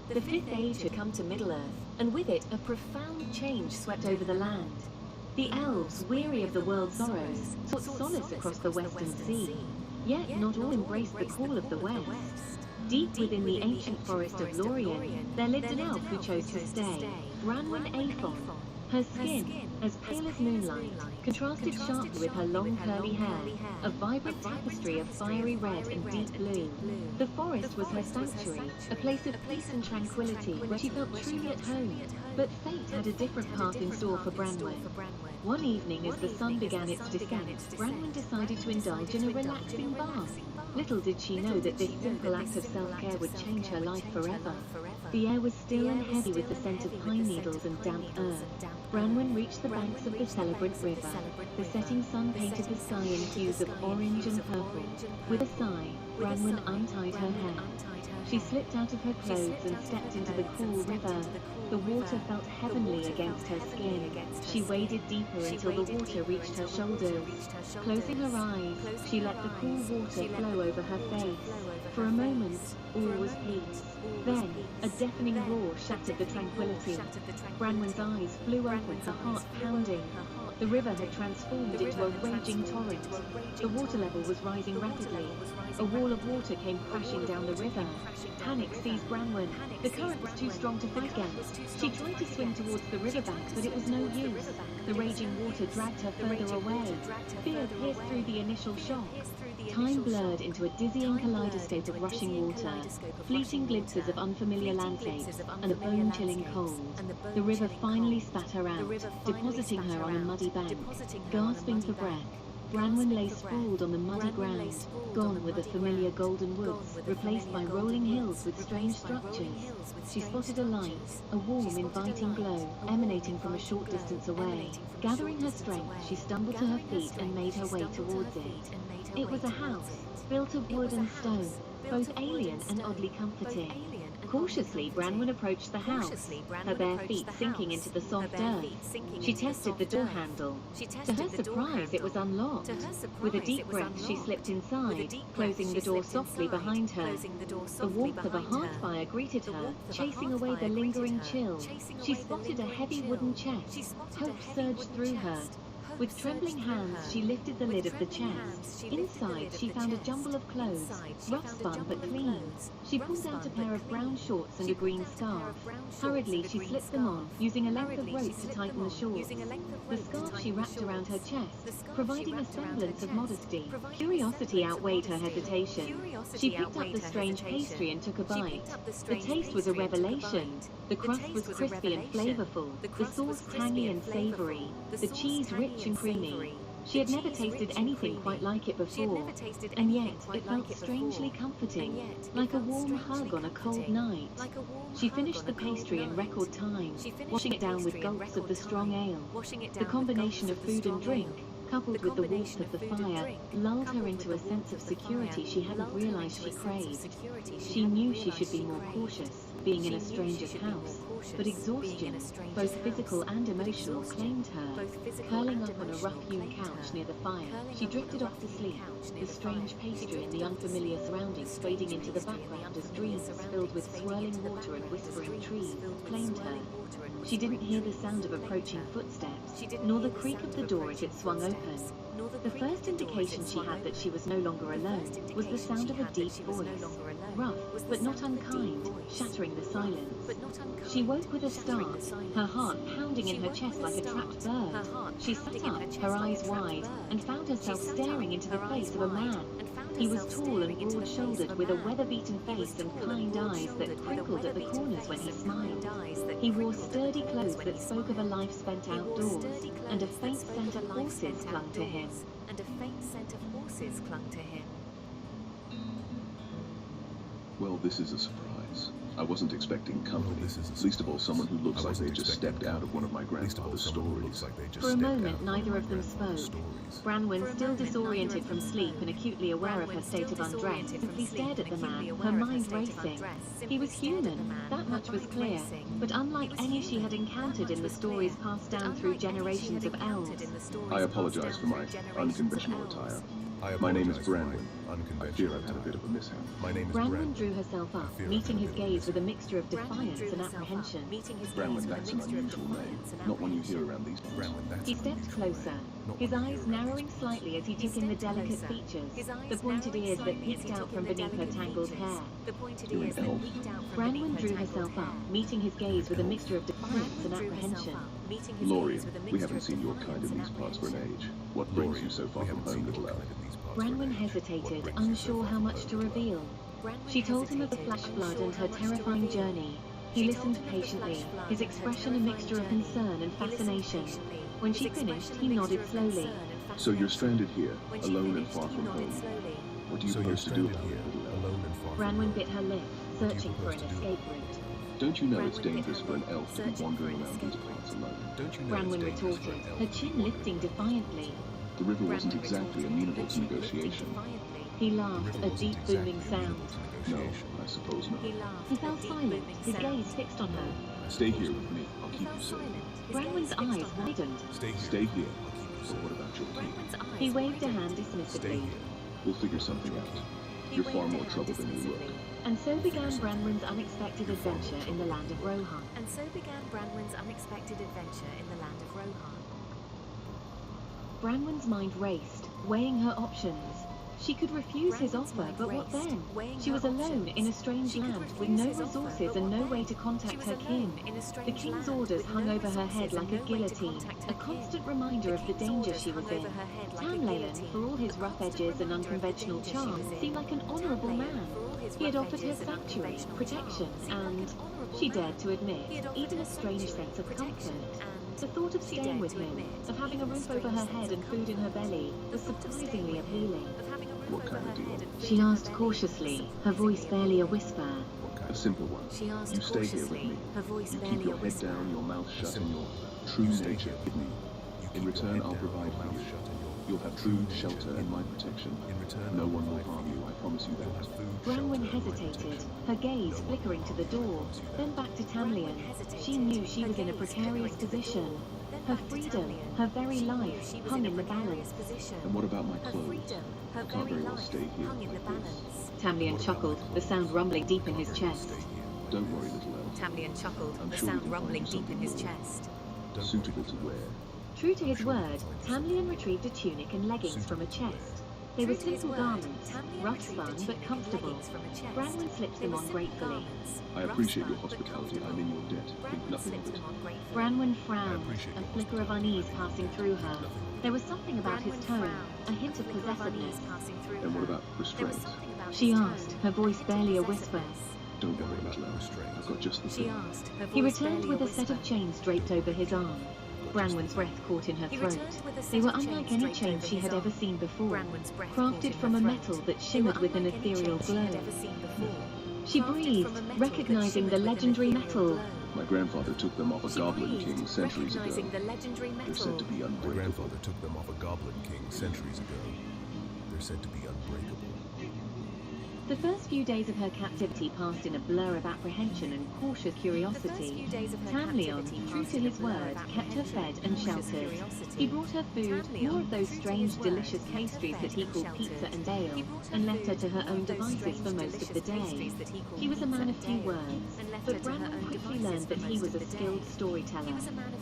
The Fifth Age had come to Middle-earth, and with it a profound change swept over the land. The Elves, weary of the world's sorrows, sought solace across the Western Sea. Yet not all embraced the call of the West. Deep within the ancient forest of Lorien, there lived an elf who chose to stay, Branwen Afon. Her skin, as pale as moonlight, contrasted sharply with her long curly hair, a vibrant tapestry of fiery red and deep blue. The forest was her sanctuary, a place of peace and tranquility where she felt truly at home. But fate had a different path in store for Branwen. One evening, as the sun began its descent, Branwen decided to indulge in a relaxing bath. Little did she know that this simple act of self-care would change her life forever. The air was still and heavy with the scent of pine needles and damp earth. Branwen reached the banks of the Celebrant River. The setting sun painted the sky in hues of orange and purple. With a sigh, Branwen untied her hair. She slipped out of her clothes and stepped into the cool river. The water felt heavenly against her skin. She waded deeper until the water reached her shoulders. Closing her eyes, she let the cool water flow over her face. For a moment, all was peace. Then, a deafening roar shattered the tranquility. Branwen's eyes flew open, her heart pounding. The river had transformed into a raging torrent. The water level was rising rapidly. A wall of water came crashing down the river. Panic seized Branwen. The current was too strong to fight against. She tried to swim towards the riverbank, but it was no use. The raging water dragged her further away. Fear pierced through the initial shock. Time blurred into a dizzying kaleidoscope of rushing water, fleeting glimpses of unfamiliar landscapes, and a bone-chilling cold. The river finally spat her out, depositing her on a muddy bank. Gasping for breath, Branwen lay sprawled on the muddy ground, gone were the familiar golden woods, replaced by rolling hills with strange structures. She spotted a light, a warm, inviting glow, emanating from a short distance away. Gathering her strength, she stumbled to her feet and made her way towards it. It was a house, built of wood and stone, both alien and oddly comforting. Cautiously, Branwen approached the house, her bare feet sinking into the soft earth. She tested the door handle. To her surprise, it was unlocked. With a deep breath, she slipped inside, closing the door softly behind her. The warmth of a hearth fire greeted her, chasing away the lingering chill. She spotted a heavy wooden chest. Hope surged through her. With trembling hands, she lifted the lid of the chest. Inside, she found a jumble of clothes, rough spun but clean. She pulled out a pair of brown shorts and a green scarf. Hurriedly, she slipped them on, using a length of rope to tighten the shorts. The scarf she wrapped around her chest, providing a semblance of modesty. Curiosity outweighed her hesitation. She picked up the strange pastry and took a bite. The taste was a revelation. The crust was crispy and flavorful, the sauce tangy and savory, the cheese rich and creamy. She had never tasted anything quite like it before, and yet it felt strangely comforting, like a warm hug on a cold night. She finished the pastry in record time, washing it down with gulps of the strong ale. The combination of food and drink, coupled with the warmth of the fire, lulled her into a sense of security she hadn't realized she craved. She knew she should be more cautious, being in a stranger's house, but exhaustion, both physical and emotional, claimed her. Curling up on a rough-hewn couch near the fire, she drifted off to sleep, the strange pastry and the unfamiliar surroundings fading into the background as dreams filled with swirling water and whispering trees claimed her. She didn't hear the sound of approaching footsteps, nor the creak of the door as it swung open. The first indication she had that she was no longer alone was the sound of a deep voice, rough but not unkind, shattering the silence. She woke with a start, her heart pounding in her chest like a trapped bird. She sat up, her eyes wide, and found herself staring into the face of a man. He was tall and broad-shouldered, with a weather-beaten face and kind eyes that crinkled at the corners when he smiled. He wore sturdy clothes that spoke of a life spent outdoors, and a faint scent of horses clung to him. Well, this is a surprise. I wasn't expecting company, least of all someone who looks like they just stepped out of one of my grandfather's stories. For a moment, neither of them spoke. Branwen, still disoriented from sleep and acutely aware of her state of undress, simply stared at the man, her mind racing. He was human, that much was clear, but unlike any she had encountered in the stories passed down through generations of elves. I apologize for my unconventional attire. My name is Branwen. I fear I've had a bit of a mishap. Branwen drew herself up, meeting his gaze with a mixture of defiance and apprehension. Branwen, that's an unusual name. Not one you hear around these parts. He stepped closer, his eyes narrowing slightly as he took in the delicate features, the pointed ears that peeked out from beneath her tangled hair. You're an elf. Branwen drew herself up, meeting his gaze with a mixture of defiance and apprehension. Lorien, we haven't seen your kind in these parts for an age. What brings you so far from home, little elf? Branwen hesitated, unsure how much to reveal. She told him of the flash flood and her terrifying journey. He listened patiently, his expression a mixture of concern and fascination. When she finished, he nodded slowly. So you're stranded here, alone and far from home. What do you propose to do about it, little elf? Branwen bit her lip, searching for an escape route. Don't you know it's dangerous for an elf to be wandering around these parts alone? Branwen retorted, her chin lifting defiantly. The river wasn't exactly amenable to negotiation. He laughed, a deep booming sound. No, I suppose not. He fell silent, his gaze fixed on her. Stay here with me. I'll keep you safe. Branwen's eyes widened. Stay here. But what about your team? He waved a hand dismissively. We'll figure something out. You're far more trouble than you look. And so began Branwen's unexpected adventure in the land of Rohan. Branwen's mind raced, weighing her options. She could refuse his offer, but what then? She was alone in a strange land with no resources and no way to contact her kin. The king's orders hung over her head like a guillotine, a constant reminder of the danger she was in. Tamlin, for all his rough edges and unconventional charm, seemed like an honourable man. He had offered her sanctuary, protection, and, she dared to admit, even a strange sense of comfort. The thought of staying with him, of having a roof over her head and food in her belly, was surprisingly appealing. What kind of deal? She asked cautiously, her voice barely a whisper. A simple one. You stay here with me. You keep your head down, your mouth shut, and your true nature with me. In return, I'll provide for you. You'll have food, shelter, and my protection. No one will harm you, I promise you that. Branwen hesitated, her gaze flickering to the door, then back to Tamlin. She knew she was in a precarious position. Her freedom, her very life, hung in the balance. And what about my clothes? I can't very well stay here like this. Tamlin chuckled, the sound rumbling deep in his chest. Don't worry, little elf. Tamlin chuckled, I'm the sure we sound can rumbling find deep in his something chest. Suitable to wear. True to his word, Tamlin retrieved a tunic and leggings from a chest. They were simple garments, rough spun but comfortable. Branwen slipped them on gratefully. I appreciate your hospitality. I'm in your debt. Think nothing of it. Branwen frowned, a flicker of unease passing through her. There was something about his tone, a hint of possessiveness. And what about restraint? She asked, her voice barely a whisper. Don't worry, little elf. I've got just the thing. He returned with a set of chains draped over his arm. Branwen's breath caught in her throat. They were unlike any chains she had ever seen before, crafted from a metal that shimmered with an ethereal glow. She breathed, recognizing the legendary metal. My grandfather took them off a goblin king centuries ago. They're said to be unbreakable. They're said to be unbreakable. The first few days of her captivity passed in a blur of apprehension and cautious curiosity. Tamlin, true to his word, kept her fed and sheltered. He brought her food, more of those strange, delicious pastries that he called pizza and ale, and left her to her own devices for most of the day. He was a man of few words, but Branwen quickly learned that he was a skilled storyteller.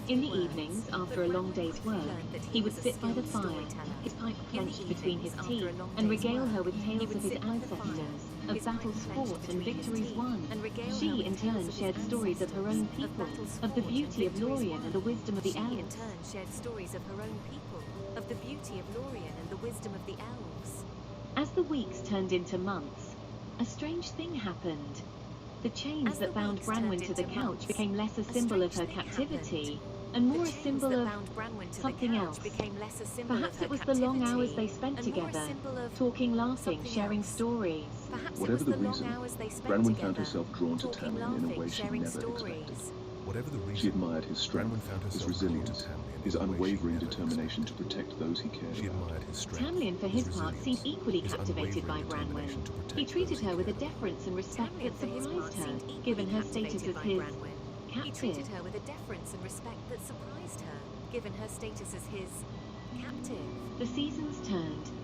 In the evenings, after a long day's work, he would sit by the fire, his pipe clenched between his teeth, and regale her with tales of his ancestors, of battles fought and victories won. She, in turn, shared stories of her own people, of the beauty of Lorien and the wisdom of the Elves. As the weeks turned into months, a strange thing happened. The chains that bound Branwen to the couch became less a symbol of her captivity, and more a symbol of something else. Perhaps it was the long hours they spent together, talking, laughing, sharing stories. Whatever the reason, Branwen found herself drawn to Tamlin in a way she never expected. She admired his strength, his resilience, his unwavering determination to protect those he cared about. Tamlin, for his part, seemed equally captivated by Branwen. He treated her with a deference and respect that surprised her, given her status as his captive. The seasons turned.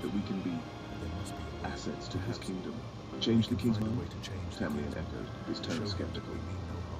that we can be There must be a way. assets to his Perhaps kingdom. Change the king's find a mind? way to change the Tamlin king's echoed, mind. his To tone show him that skeptical. we mean no harm.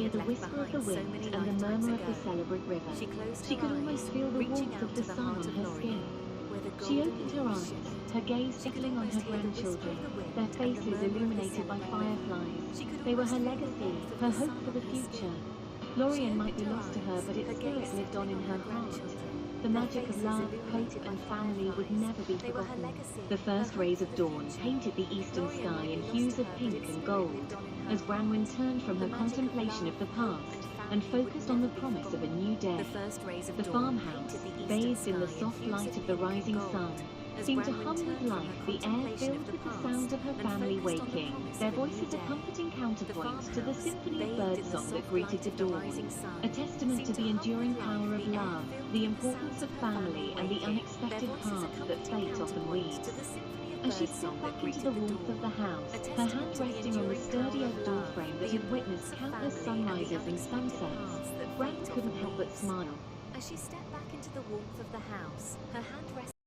hear the whisper of the wind and the murmur of the Celebrant River. She could almost feel the warmth of the sun on her skin. She opened her eyes, her gaze settling on her grandchildren, their faces illuminated by fireflies. They were her legacy, her hope for the future. Lorien might be lost to her, but its spirit lived on in her heart. The magic of love, hope, and family would never be forgotten. The first rays of dawn painted the eastern sky in hues of pink and gold, as Branwen turned from her contemplation of the past and focused on the promise of a new day. The farmhouse, bathed in the soft light of the rising sun, seemed to hum with life, the air filled with the sounds of her family waking, their voices a comforting counterpoint to the symphony of birdsong that greeted the dawn, a testament to the enduring power of love, the importance of family, and the unexpected paths that fate often leads. As she stepped back into the warmth of the house, her hand resting on the sturdy oak door frame that had witnessed countless sunrises and sunsets, Bran couldn't help but smile. As she stepped back into the warmth of the house, her hand rested